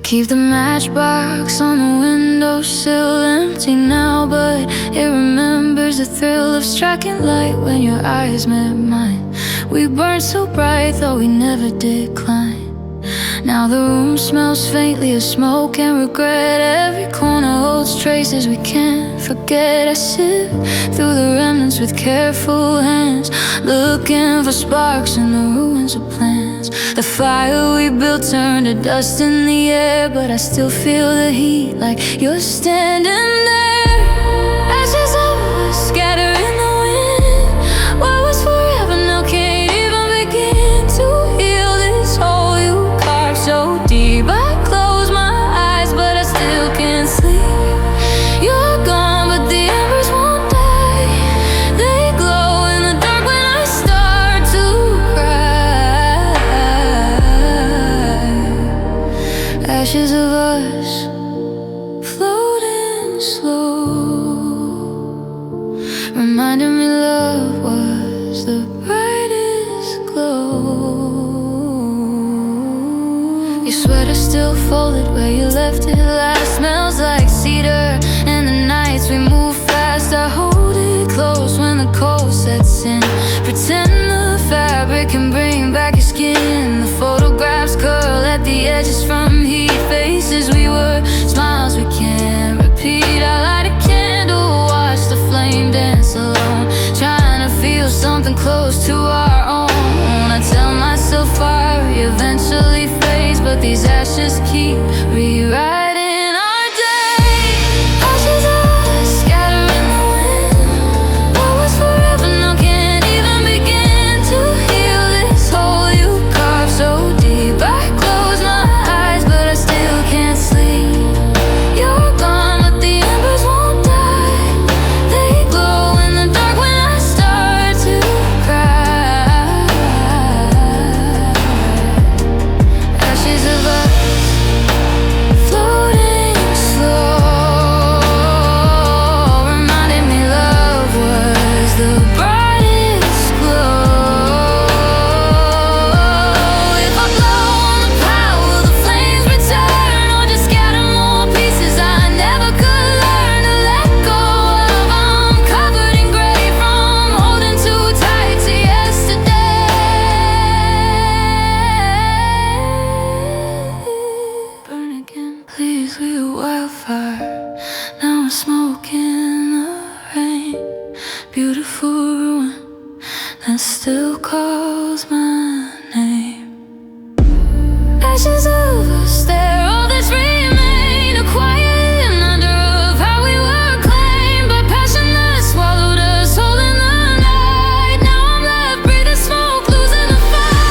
Keep the matchbox on the windowsill empty now, but it remembers the thrill of striking light when your eyes met mine. We burned so bright, though we never did climb. Now the room smells faintly of smoke and regret. Every corner holds traces we can't forget. I sift through the remnants with careful hands, looking for sparks in the ruins of plans. The fire we built turned to dust in the air, but I still feel the heat like you're standing there. Ashes of us scatter in the wind. What was forever now can't even begin to heal this hole you carved so deep. I close my eyes, but I still can't sleep. You're gone, but the embers won't die. They glow in the dark when I start to cry. Ashes of us floating slow, reminding me love was the brightest glow. Your sweater still folded where you left it last. Smells like cedar and the nights we move fast. I hold it close when the cold sets in. Pretend the fabric can bring back your skin. The photographs curl at the edges from heat. Faces we were, smiles we can't repeat. I light a candle, watch the flame dance alone, trying to feel something close to our own. I tell myself fire eventually fades, but these ashes keep rewriting our day. Ashes of us scatter in the wind. What was forever now can't even begin to heal this hole you carved so deep. I close my eyes, but I still can't sleep. You're gone, but the embers won't die. They glow in the dark when I start to cry. Ashes of us floating slow, reminding me love was the brightest glow. If I blow on the power, will the flames return, or just scatter more pieces I never could learn to let go of? I'm covered in gray from holding too tight to yesterday. Burn again, please, we a wildfire. Now I'm smoking the rain. Beautiful ruin that still calls my name. Ashes of us, they're all that's remain. A quiet reminder of how we were claimed by passion that swallowed us whole in the night. Now I'm left breathing smoke, losing the fight.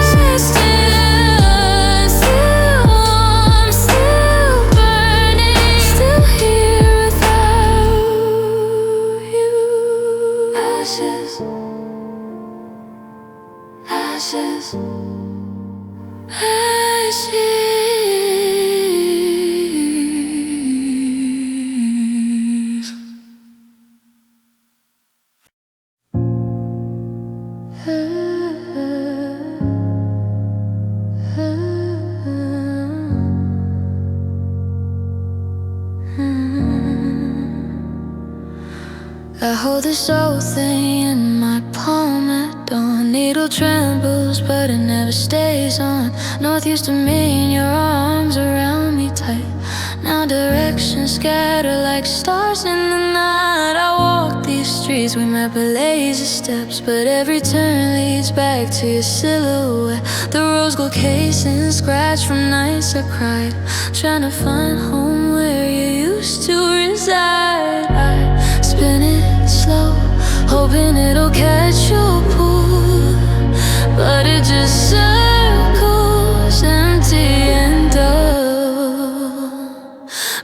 Ashes, ashes, I'm still burning, still here without you. Ashes, ashes, I hold this old thing in my palm at dawn. Needle trembles, but it never stays on. North used to mean your arms around me tight. Now directions scatter like stars in the night. I walk these streets, we met by lazy steps, but every turn leads back to your silhouette. The rose gold casing scratched from nights I cried, trying to find home where you used to reside. I spin it slow, hoping it'll catch your pull, but it just circles empty and dull.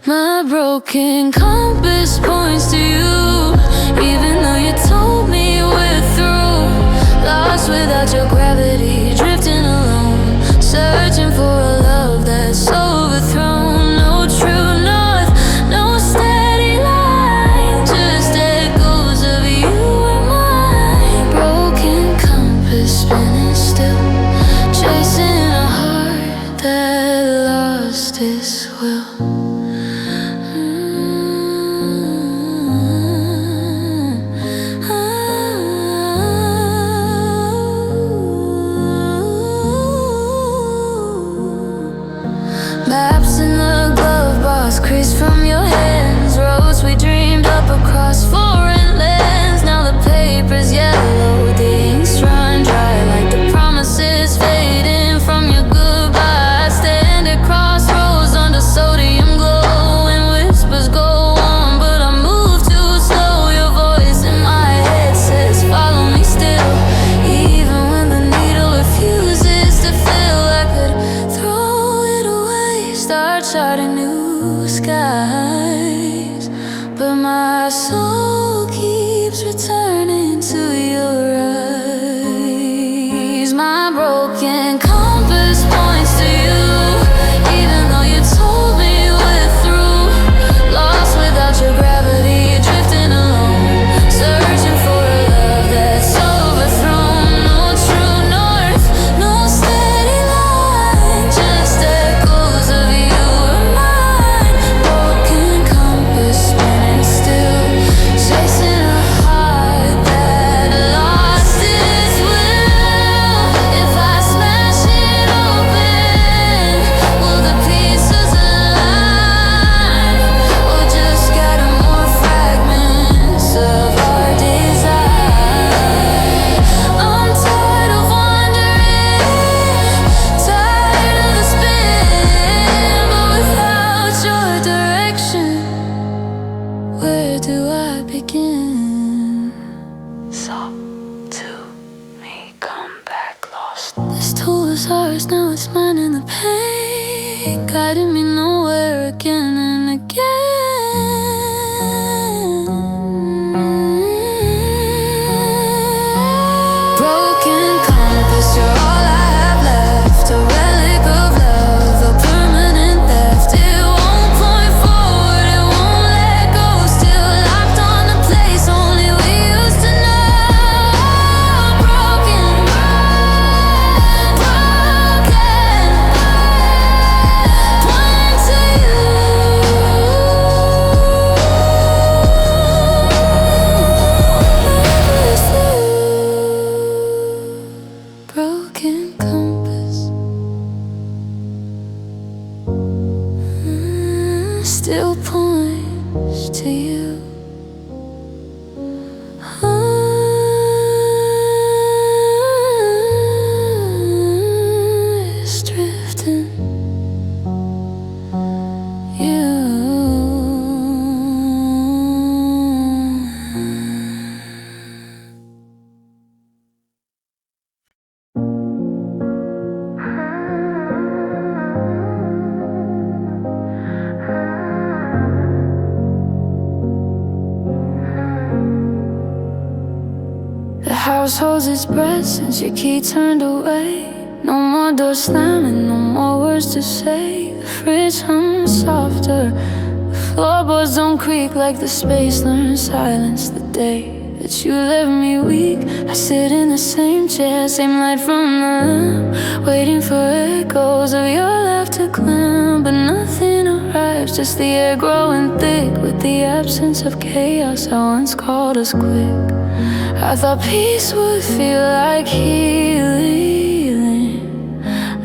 My broken compass points to you, even though you told me we're through. Lost without your gravity, drifting alone. promises will. Maps in the glove box crease from your hands. Roads we dreamed up across foreign lands. Now the paper's yellow, the ink's run dry, like the promises fading from your goodbye. Stand at crossroads under sodium glow, and whispers go on, but I move too slow. Your voice in my head says follow me still, even when the needle refuses to fill. I could throw it away, start charting new skies, but my soul keeps returning to your eyes. My broken compass points to you, even though you told me we're through. Lost without your gravity, drifting alone, searching for a love that's overthrown. No true north, no steady line, just echoes of you or mine. Broken compass spinning still, chasing a heart that lost its will. If I smash it open, will the pieces align, or just scatter more fragments of our desire? I'm tired of wandering, tired of the spin, but without your direction, where do I begin? So to me, come back lost. This tool was ours, now it's mine in the pain, guiding me nowhere again and again. Broken compass, you're all I have left, a relic of love, a permanent theft. It won't point forward, it won't let go, still locked on a place only we used to know. Broken, pointing to you. Broken compass, still points to you. It's drifting you. The house holds its breath since your key turned away. No more doors slamming, no more words to say. The fridge hums softer, the floorboards don't creak like the space learned silence. The day that you left me weak, I sit in the same chair, same light from the lamp, waiting for echoes of your laughter climb. But nothing arrives, just the air growing thick with the absence of chaos I once called us quick. I thought peace would feel like healing,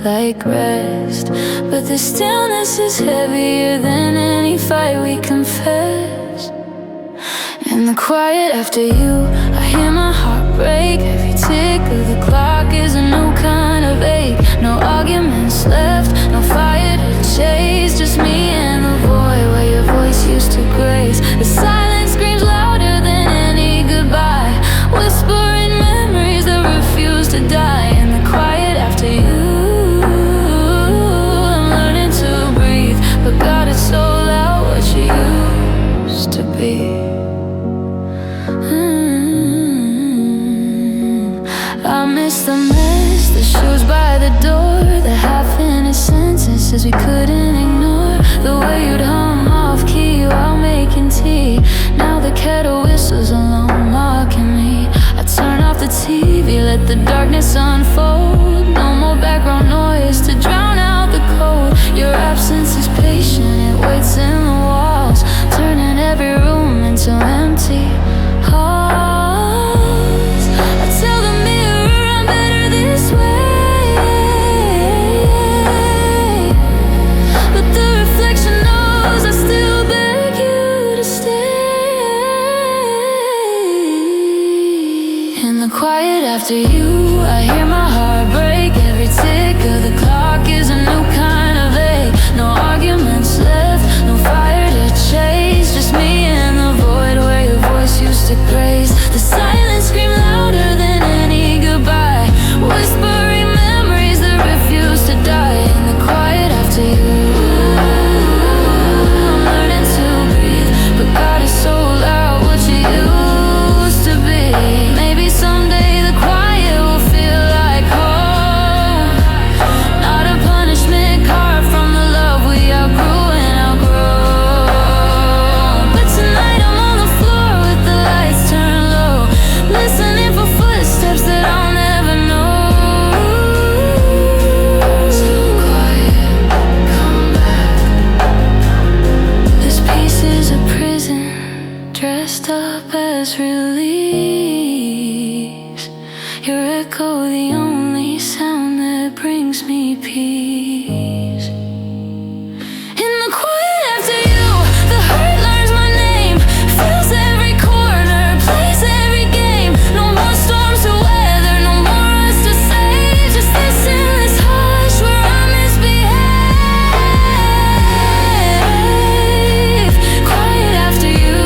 like rest, but the stillness is heavier than any fight we confess. In the quiet after you, I hear my heart break. Every tick of the clock is a new kind of ache. No arguments left, no fire to chase, just me and the void where your voice used to grace. The silence screams louder than any goodbye, whispering memories that refuse to die. In the quiet after you, I'm learning to breathe, but God, it's so loud what you used to be. I miss the mess, the shoes by the door, the half-finished sentences we couldn't ignore, the way you'd hum off key while making tea. Now the kettle whistles alone, mocking me. I turn off the TV, let the darkness unfold. No more background noise to drown out the cold. Your absence is after you, I hear my heart break. Every tick of the clock is a new kind of ache. No arguments left, no fire to chase. Just me and the void where your voice used to graze. The silence scream louder than any goodbye, whispering memories that refuse to die. In the quiet after you, I'm learning to breathe, but God is so loud, what you used to be. Maybe someday the quiet will feel like home, not a punishment carved from the love we outgrew and outgrown. But tonight I'm on the floor with the lights turned low, listening for footsteps that I'll never know. So quiet, come back. This piece is a prison, dressed up as release. Your echo, the only sound that brings me peace. In the quiet after you, the hurt learns my name, fills every corner, plays every game. No more storms to weather, no more us to save. Just this endless hush where I misbehave. Quiet after you,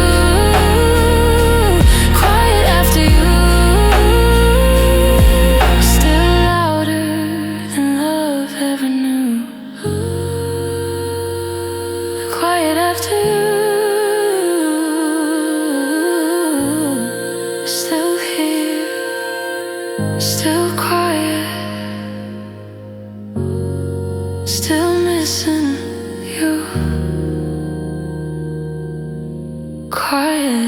quiet after you. Still louder than love ever knew. Quiet after you, still here, still quiet, still missing you. Quiet.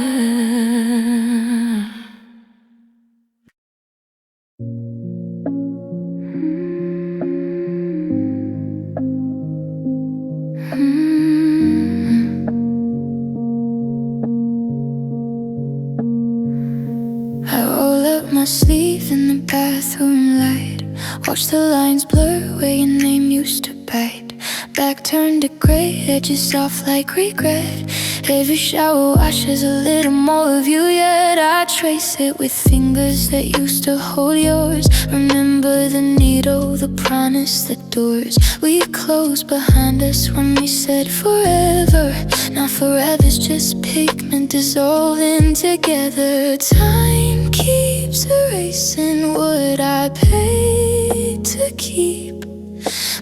I roll up my sleeve in the bathroom light, watch the lines blur where your name used to bite. Back turned to gray, edges soft like regret. Every shower washes a little more of you, yet I trace it with fingers that used to hold yours. Remember the needle, the promise, the doors we closed behind us when we said forever. Now forever's just pigment dissolving together. Time keeps erasing what I paid to keep,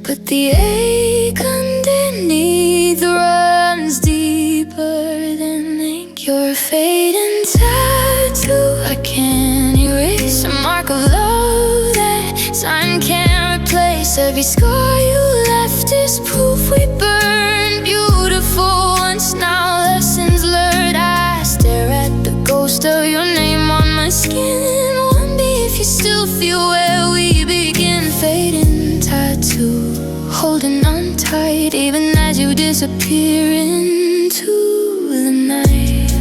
but the ache underneath runs deeper than ink. You're a fading tattoo I can't erase, a mark of love that time can't replace. Every scar you left is proof we burned beautiful once. Now lessons learned, I stare at the ghost of your name on my skin. Wonder if you still feel where we begin. Fading tattoo, holding on tight, even as you disappear into the night.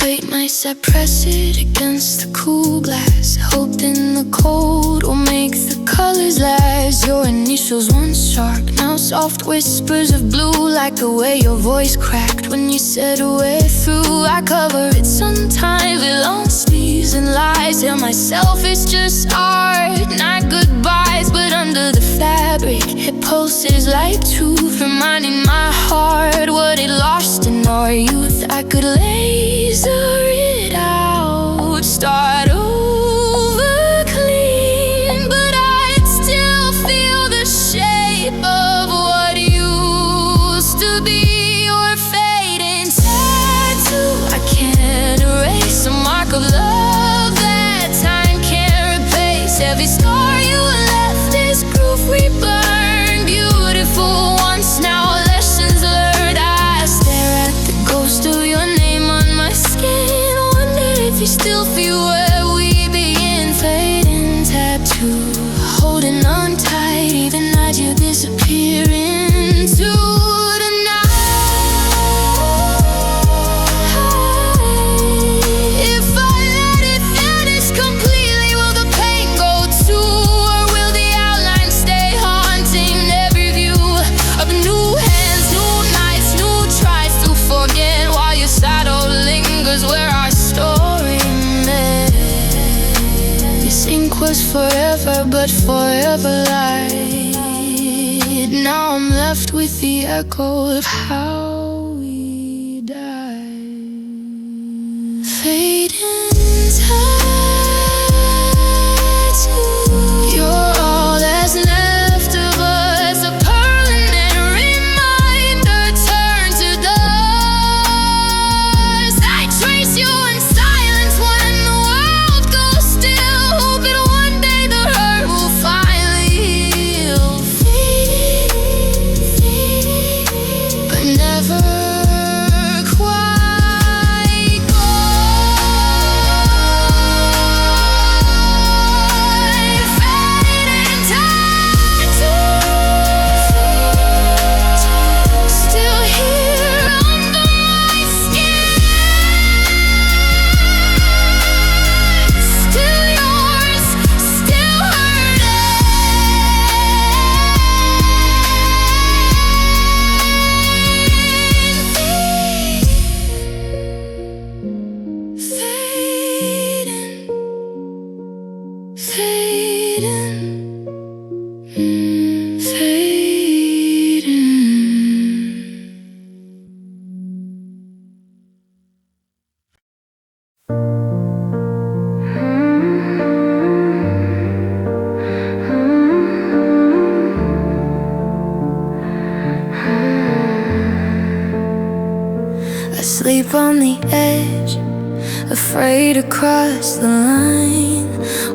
Late nights I press it against the cool glass, hoping the cold will make the colors last. Your initials once sharp, now soft whispers of blue, like the way your voice cracked when you said we're through. I cover it sometimes with long sleeves and lies, tell myself it's just art, not goodbyes. But under the fabric, it pulses like truth, reminding my heart what it lost in our youth. I could laser it out, start over clean, but I'd still feel the shape of what used to be. Your fading tattoo I can't erase, a mark of love that time can't replace. Every scar you left is proof we burned beautiful once. Now lessons learned, I stare at the ghost of your name on my skin. Wonder if you still feel where we begin. Fading tattoo, holding on tight, even as you disappear into the night. If I let it vanish completely, will the pain go too, or will the outline stay haunting every view of new hands, new nights, new tries to forget while your shadow lives forever, but forever lied. Now I'm left with the echo of how we died. Fading tattoo. You're all that's left of us, a permanent reminder. Turn to dust. I trace you in silence when the world goes still, hoping one day the hurt will finally heal. Fading, but never quite gone. Fading tattoos, still here under my skin. Still yours, still hurting. Fading, fading, fading. I sleep on the edge, afraid to cross the line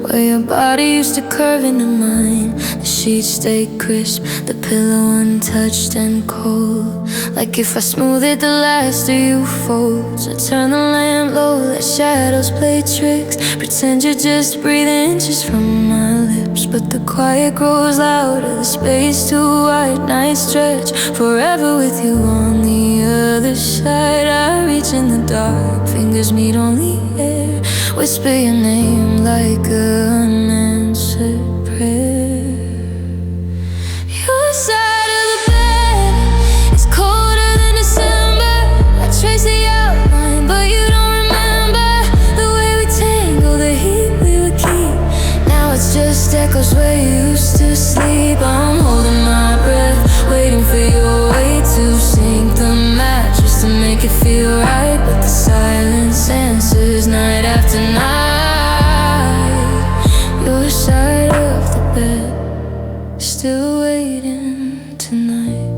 where your body used to curve into mine. The sheets stay crisp, the pillow untouched and cold. Like if I smooth it, the last of you folds. I turn the lamp low, let shadows play tricks. Pretend you're just breathing inches from my lips, but the quiet grows louder, the space too wide. Nights stretch forever with you on the other side. I reach in the dark, fingers meet on the air. Whisper your name like an unanswered prayer. Your side of the bed is colder than December. I trace the outline, but you don't remember the way we tangled, the heat we would keep. Now it's just echoes where you used to sleep. I'm holding my breath, waiting for your weight to sink the mattress to make it feel right. But the silence answers night after night. Your side of the bed, still waiting tonight.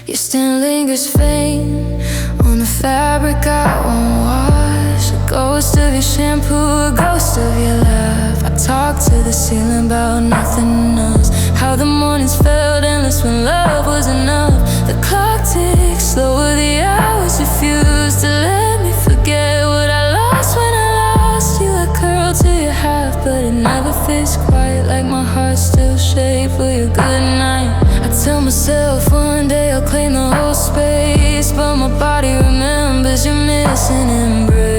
Your skin lingers faint on the fabric I won't wash. A ghost of your shampoo, a ghost of your laugh. I talk to the ceiling about nothing else. How the mornings felt endless when love was enough. The clock ticks slower, the hours refuse to let me forget what I lost when I lost you. I curl to your half, but it never fits quite. Like my heart still shaped for your good night. I tell myself one day I'll claim the whole space, but my body remembers your missing embrace.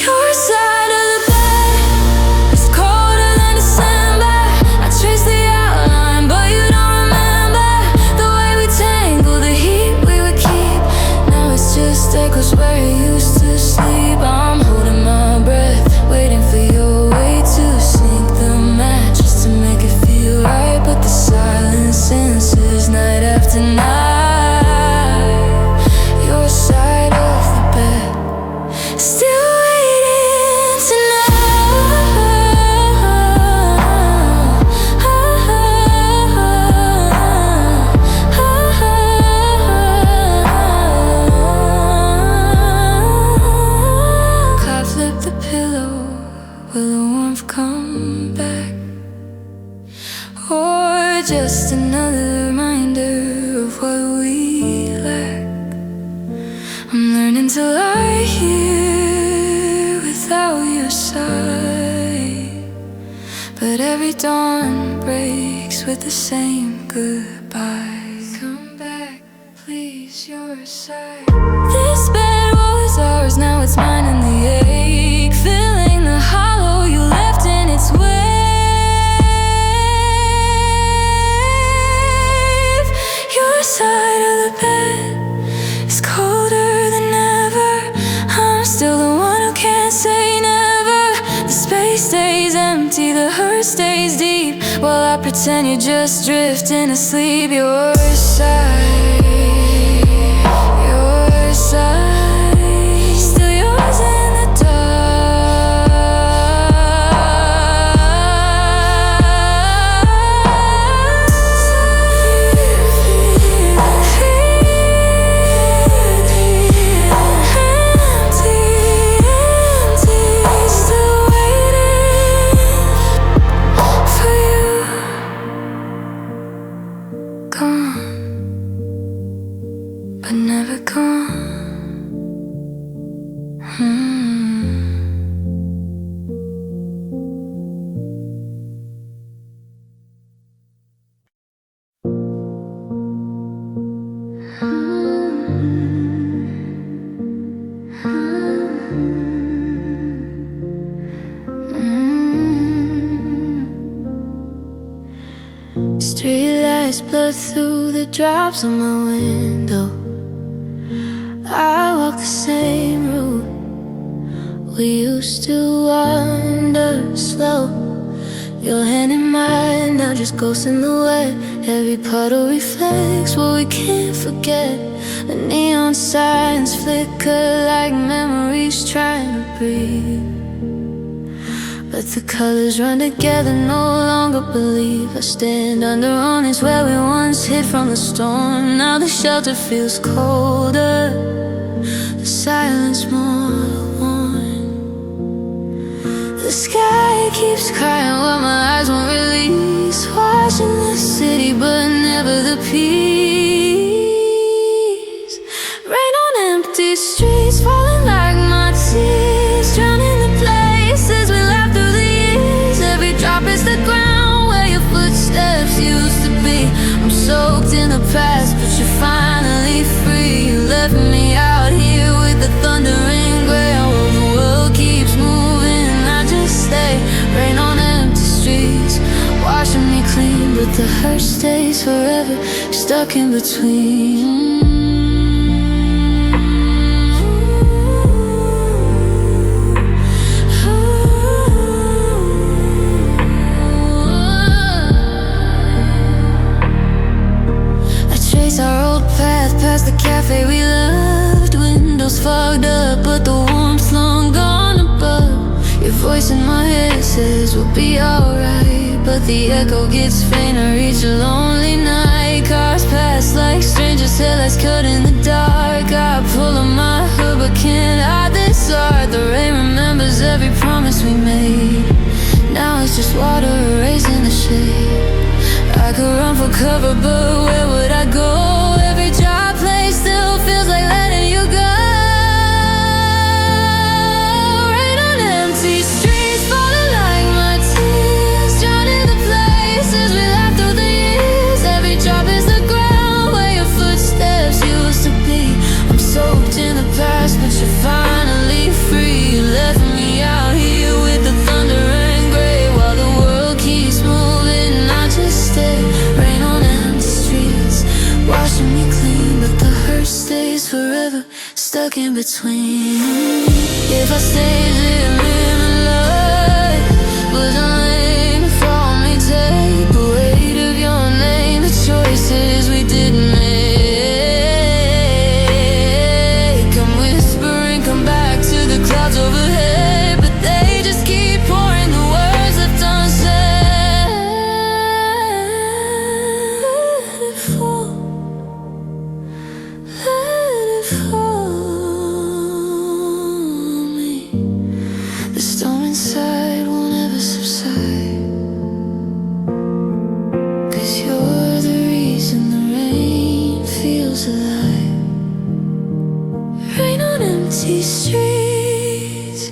Your side of the bed is colder than December. I trace the outline, but you don't remember the way we tangled, the heat we would keep. Now it's just echoes where you used to sleep. I'm holding my breath, waiting for your weight to sink the mattress to make it feel right. But the silence answers night after night. Your side of the bed, still waiting tonight. Cloud flip the pillow, will the warmth come back? Or just another reminder of what we lack? I'm learning to lie here without your side, but every dawn breaks with the same goodbye. Come back, please, your side. This bed was ours, now it's mine, and the ache filling the hollow you left in its wave. Your side of the bed is colder than ever. I'm while I pretend you're just drifting asleep. Your side, your side, still yours in the but never gone. Streetlights blood through the drops on my window. I walk the same route we used to wander slow. Your hand in mine, now just ghosts in the wet. Every puddle reflects what we can't forget. The neon signs flicker like memories trying to breathe, but the colors run together, no longer believe. I stand under awnings where we once hid from the storm. Now the shelter feels colder, the silence more worn. The sky keeps crying what my eyes won't release. Watching the city but never the peace. Rain on empty streets, falling like my tears, drowning the places we left through the years. Every drop is the ground where your footsteps used to be. I'm soaked in the past, but you're finally free. You left me out here with the thunder and gray. Oh, the world keeps moving, I just stay. Rain on empty streets, washing me clean, but the hurt stays forever, stuck in between. Our old path past the cafe we loved, windows fogged up, but the warmth's long gone above. Your voice in my head says we'll be alright, but the echo gets fainter each lonely night. Cars pass like strangers, headlights cut in the dark. I pull on my hood but can't hide this art. The rain remembers every promise we made. Now it's just water erasing the shade. I could run for cover, but where would I go? Every dry place still feels like letting you go. Rain on empty streets, falling like my tears, drowning the places we left through the years. Every drop is the ground where your footsteps used to be. I'm soaked in the past, but you're finally free. You left me out here with the thunder and gray, while the world keeps moving, I just stay. Rain on empty streets, washing me clean, but the hurt stays forever, stuck in between. If I stayed here living life, was unlame for me, take the weight of your name, the choices we didn't make. I'm whispering, come back to the clouds overhead, but they just keep pouring the words left unsaid. Let it fall, let it fall on me. The storm inside won't ever subside, 'cause you're the reason the rain feels alive. Rain on empty streets,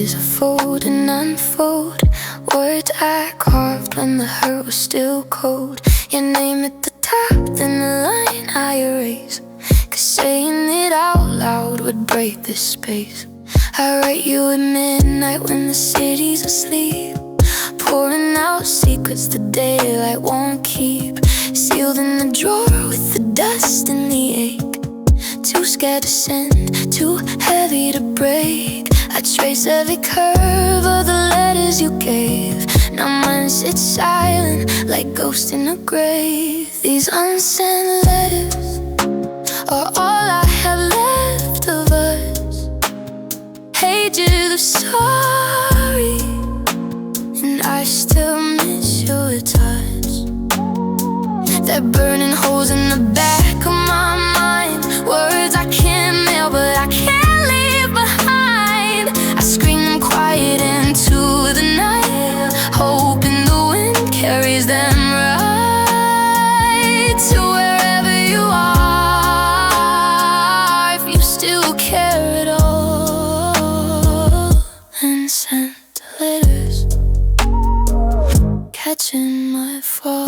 pages unfold and unfold. Words I carved when the hurt was still cold. Your name at the top, then the line I erase, 'cause saying it out loud would break this space. I write you at midnight when the city's asleep, pouring out secrets the daylight won't keep, sealed in the drawer with the dust and the ache. Too scared to send, too heavy to break. I trace every curve of the letters you gave. Now mine sits silent like ghosts in a grave. These unsent letters are all I have left of us, pages of sorry, and I still miss your touch. They're burning holes in the back of my mind, words I can't mail but I can't leave behind. I scream them quiet into the night, hoping the wind carries them right to wherever you are, if you still care at all. Unsent letters, catching my fall.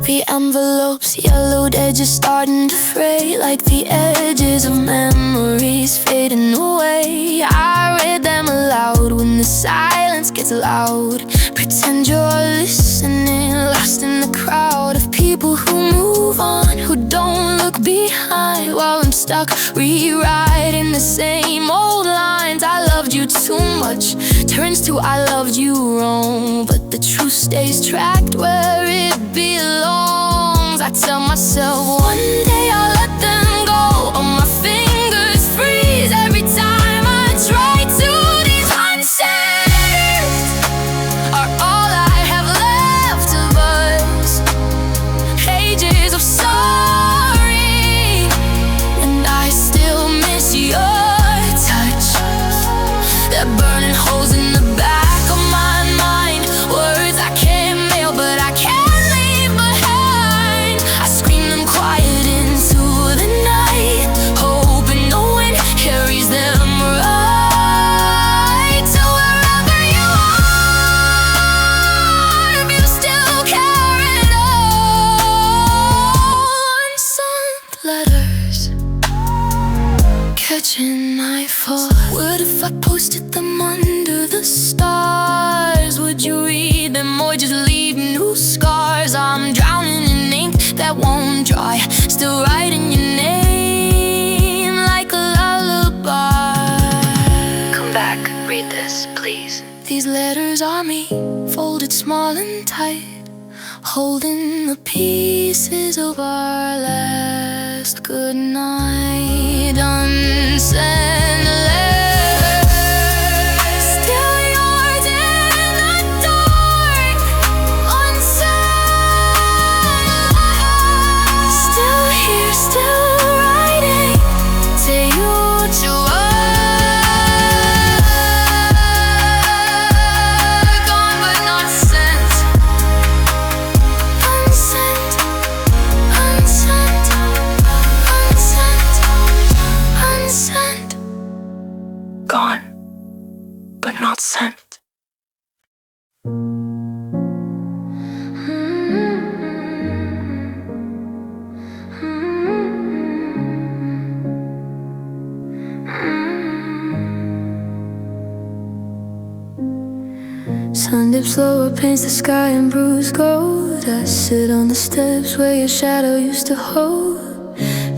The envelope's yellowed edges starting to fray, like the edges of memories fading away. I read them aloud when the silence gets loud. Pretend you're listening, lost in the crowd of people who move on, who don't look behind, while I'm stuck rewriting the same old lines. I loved you too much turns to I loved you wrong, but the truth stays tracked where it belongs. I tell myself one day I'll let them go, oh my fingers freeze every time I try to. These unsent are all I have left of us, pages of sorry, and I still miss your touch. They're burning holes in the back of my mind, words I can't mail but I can't leave behind. I scream them quiet into the night, hoping no one carries them right to wherever you are, if you still care at all. Unsent letters, catching my fall. What if I posted them under the stars? Would you read them or just leave new scars? I'm drowning in ink that won't dry, still writing your name like a lullaby. Come back, read this, please. These letters are me, folded small and tight, holding the pieces of our last good night. Unsent letters, still yours in the dark. Unsent, still here, still writing to you, to us. Gone but not sent. Unsent, unsent, unsent, unsent. Gone but not sent. Sun dips lower, paints the sky in bruised gold. I sit on the steps where your shadow used to hold.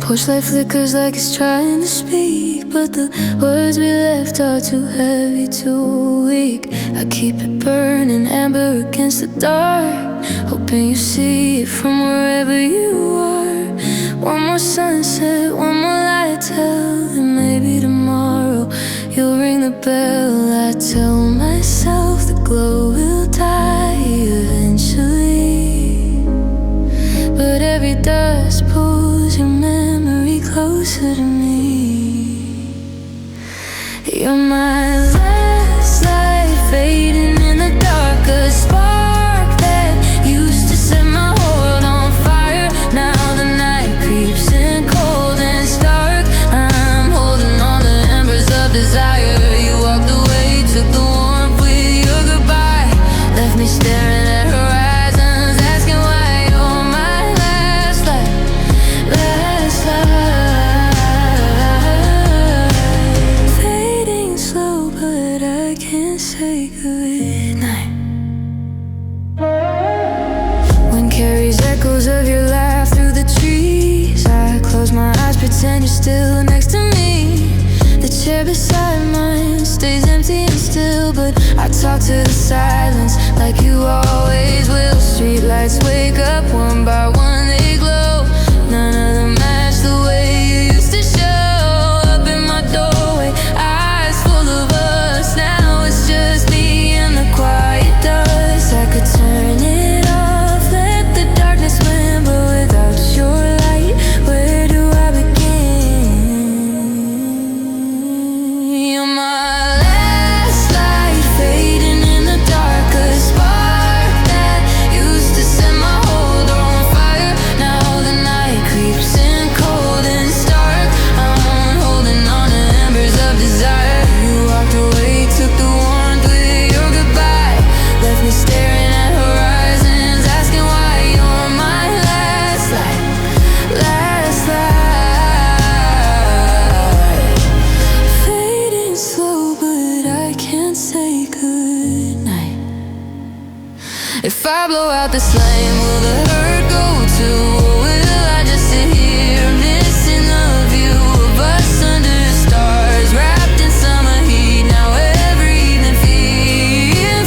Porch light flickers like it's trying to speak, but the words we left are too heavy, too weak. I keep it burning amber against the dark, hoping you see it from wherever you are. One more sunset, one more light tell, and maybe tomorrow you'll ring the bell. I tell myself the glow will die eventually, but every dust pulls your memory closer to me. You're my last light fading in the dark, a spark that used to set my world on fire. Now the night creeps in cold and stark. I'm holding on to embers of desire. out to the silence like you always will. Streetlights wake up one by one, they glow. None of them match the way you used to show up in my doorway. Eyes full of us, now it's just me and the quiet dust. I could turn it off, let the darkness win, but without your light, where do I begin? You're my last light, fading in the dark, a spark that used to set my whole door on fire. Now the night creeps in cold and stark, I'm holding on to embers of desire. You walked away, took the warmth with your goodbye, left me staring at horizons, asking why. You're my last light, last light. Fading slow, but I can't say goodnight. If I blow out this flame, will the hurt go too? Or will I just sit here missing the view of us under stars, wrapped in summer heat? Now every evening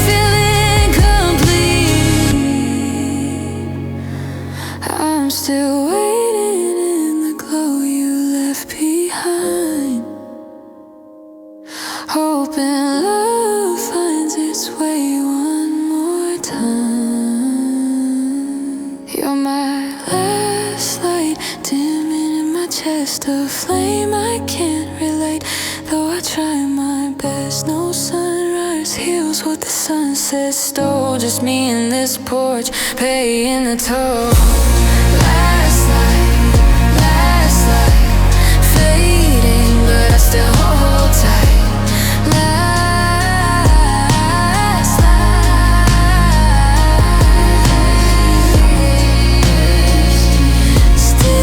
feeling complete. I'm still waiting in the glow you left behind, hoping love finds its way one more time. You're my last light, dimming in my chest, a flame I can't relate, though I try my best. No sunrise heals what the sunset stole, just me and this porch, paying the toll. Last light, fading, but I still hold tight. Last light, still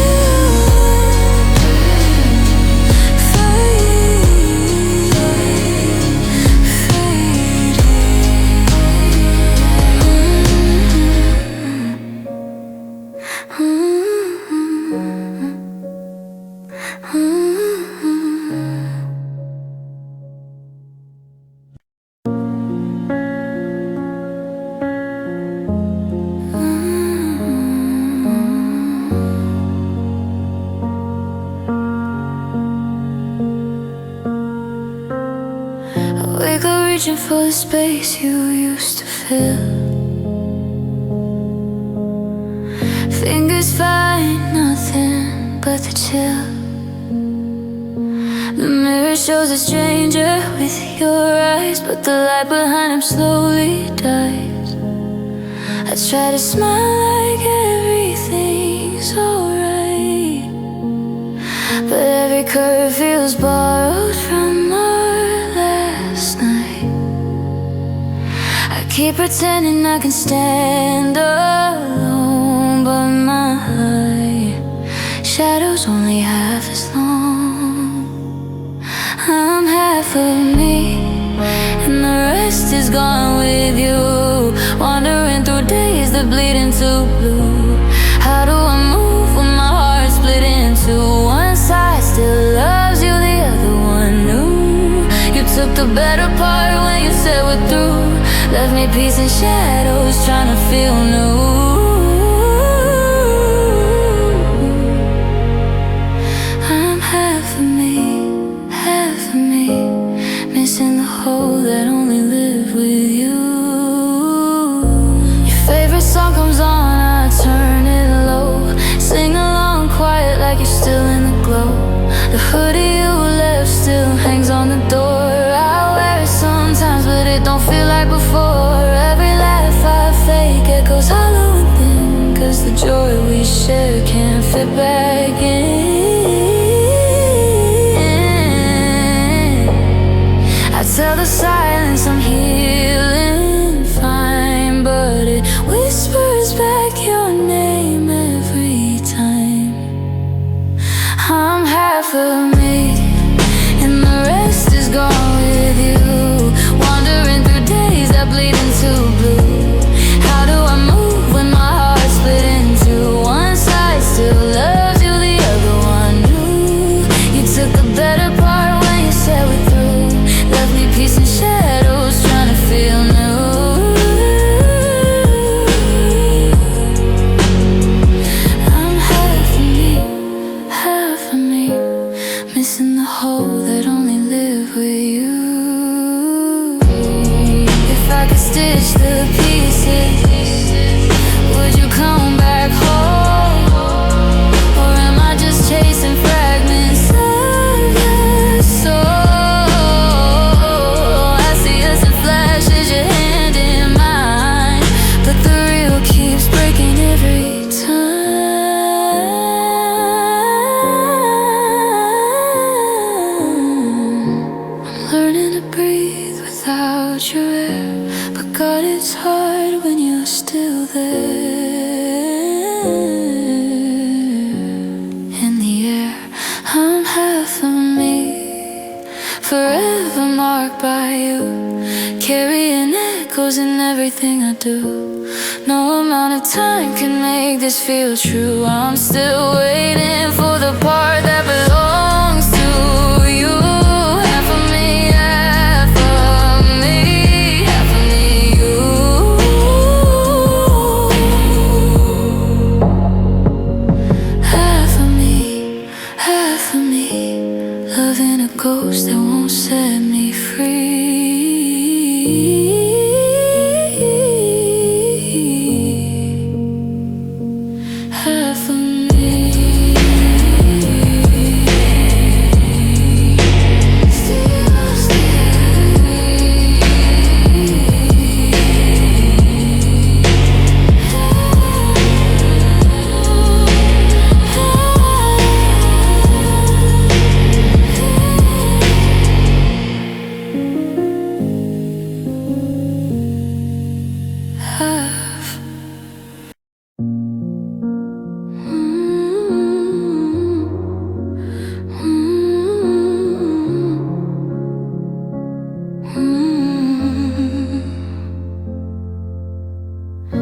we go reaching for the space you used to fill. Fingers find nothing but the chill. The mirror shows a stranger with your eyes, but the light behind him slowly dies. I try to smile like everything's alright, but every curve feels borrowed from our last night. I keep pretending I can stand alone, but my shadow's only half as long. I'm half of me, and the rest is gone with you. Wandering through days that bleed into blue. How do I move when my heart's split in two? One side still loves you, the other one knew. You took the better part when you said we're through. Left me peace and shadows, trying to feel new. I'm half of me, missing the whole that only lived with you. Your favorite song comes on, I turn it low, sing along quiet like you're still in the glow. The hoodie you left still hangs on the door. I wear it sometimes, but it don't feel like before. Every laugh I fake echoes hollow. there. In the air, I'm half of me, forever marked by you, carrying echoes in everything I do. No amount of time can make this feel true. I'm still waiting for the part that belongs to you. Half of me, half of me, half of me, you. Half of me, half of me, loving a ghost that won't set me free. Half of me. Still half.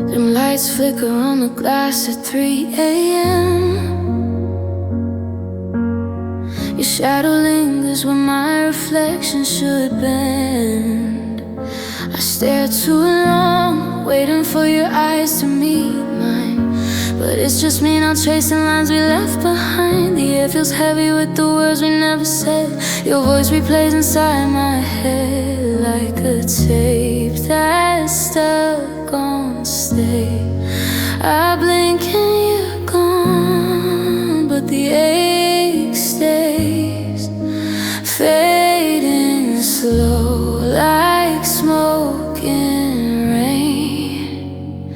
Them lights flicker on the glass at 3 a.m. Your shadow lingers where my reflection should bend. I stare too long, waiting for your eyes to meet mine. But it's just me now tracing lines we left behind. The air feels heavy with the words we never said. Your voice replays inside my head like a tape that's stuck on stay. I blink and you're gone, but the ache stays, fading slow like smoke in rain.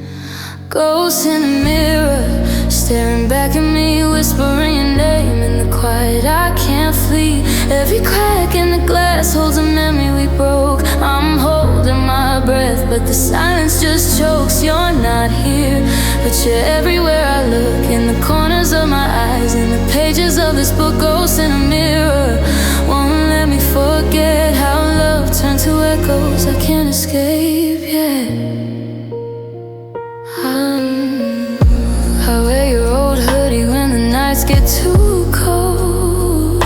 Ghosts in the mirror, staring back at me, whispering your name in the quiet. I can't flee. Every crack in the glass holds a memory we broke. I'm holding my breath, but the silence just chokes. You're not here, but you're everywhere I look. In the corners of my eyes, in the pages of this book. Ghosts in a mirror won't let me forget how love turned to echoes I can't escape yet. I wear your old hoodie when the nights get too cold.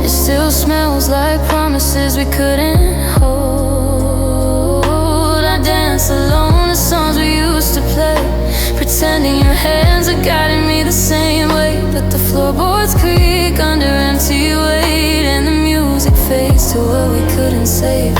It still smells like promises we couldn't hold. I dance alone the songs we used to play, pretending your hands are guiding me the same way. But the floorboards creak under empty weight, and the music fades to what we couldn't save.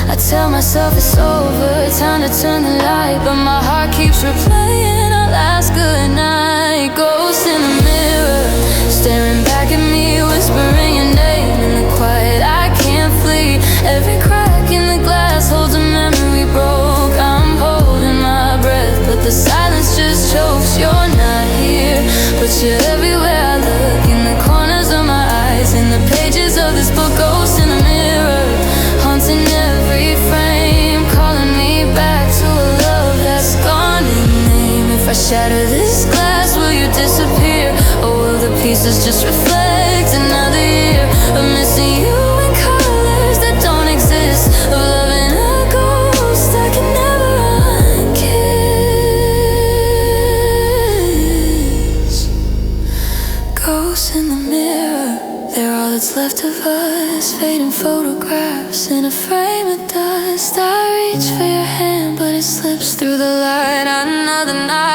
I tell myself it's over, time to turn the light, but my heart keeps replaying our last good night. Ghosts in the mirror, staring back at me, whispering your name in the quiet. I can't flee. Every crack in the glass holds a memory we broke. I'm holding my breath, but the silence just chokes. You're not here, but you're everywhere I look. In the corners of my eyes, in the pages of this book. Ghosts in the mirror, haunting every frame, calling me back to a love that's gone in name. If I shatter this glass, will you disappear? Or will the pieces just reflect another year of missing you in colors that don't exist, of loving a ghost I can never unkiss? Ghosts in the mirror, they're all that's left of us, fading photographs in a frame of dust. I reach for your hand, but it slips through the light. Another night